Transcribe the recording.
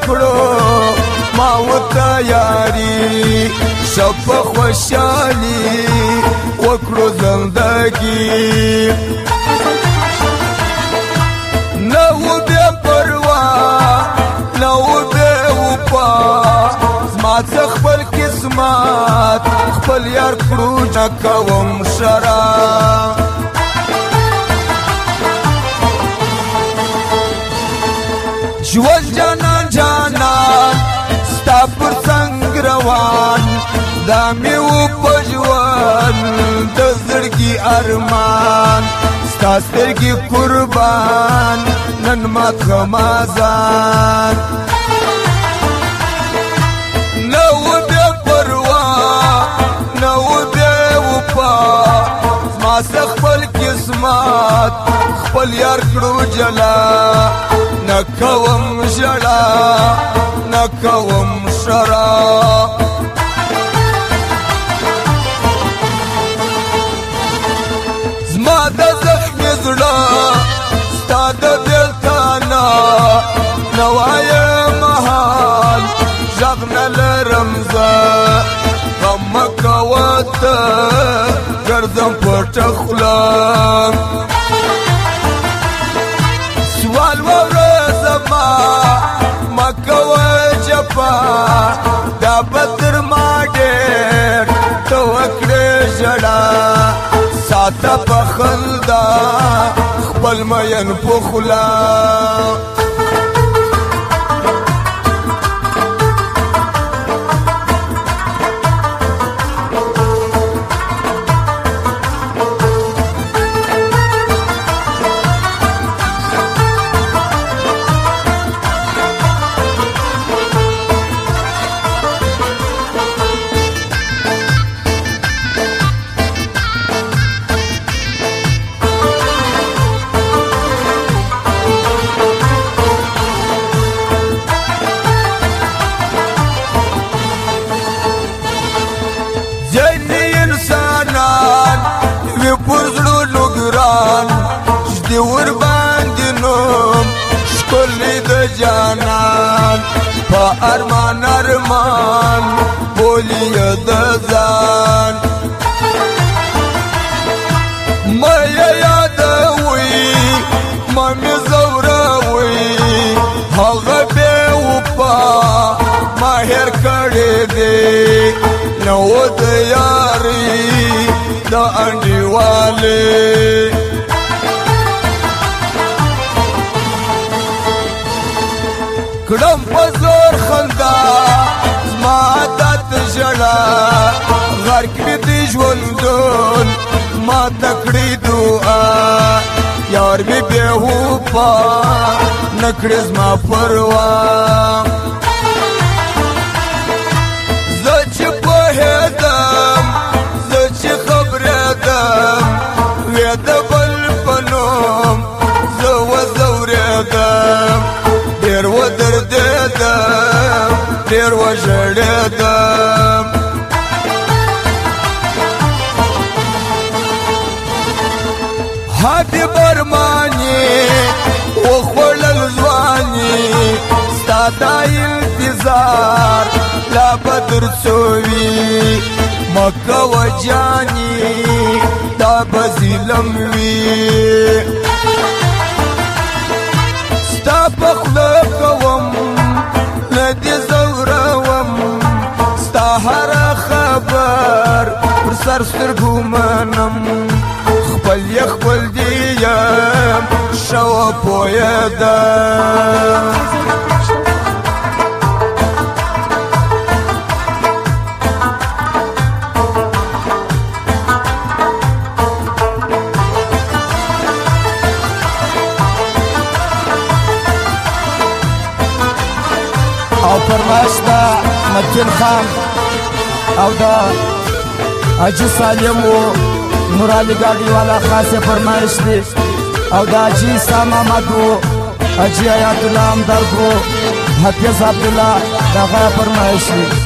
کړو ما وتیاری شپ خوشالي وکړو زندگی نو بے پروا نو بے وفا زما څخه خپل قسمت خپل یار کړو نکوم شرا ژوند جانان جانان ستا پر څنګ روان دا مې و په ژوند د زړګي ارمان ستا سترګې قربان نن مات غمازان نو بې پروا نو بې وفا زما څخه خپل قسمت خپل یار کړو جلا نکوم ژړا نکوم شرا زما د زخمي زړه ستا د بېلتانه نوایه مهال غږ نه لرم زه غم مه کوه ته ګرځم پټه خوله سوال واوره زما مه کوه جفا دا به تر ما ډېر ته وکړې ژړا ساته په خندا خپل مین په خوله پر زړونو ګران دې ور باندې نوم ښکلی د جانان په ارمان ارمان بولي د ځان مه یې یادوئ مه مې ځوروئ هغه بې وفا ما هېر کړی دی نو د یارۍ د انډیوالې کړم په زور خندا زما عادت ژړا غر کړي د ژوندون ما ته کړي دعا یار مې بې وفا نه کړې زما پروا زه چې پوهېدم زه چې خبرېدم وې د بل په نوم زه وځورېدم ډېر ودردېدم ډېر وژړېدم هادي برماني وخوړل ځواني ستا دا انتظار لا به درڅوي مه کوه جاني دا به ظلم وي ستا په خوله کوم نه دې ځوروم ستا هره خبر پر سر سترګو منم خپل یې خپل دې یم شوه پوهېدم او فرمایش دا متین خان او دا حاجی سالم و نورعلی گاڑی والا خاص فرمایش دی او دا حاجی سام احمد و حاجی حیات الله همدرد و حفیظ عبدالله دا غا فرمایش دی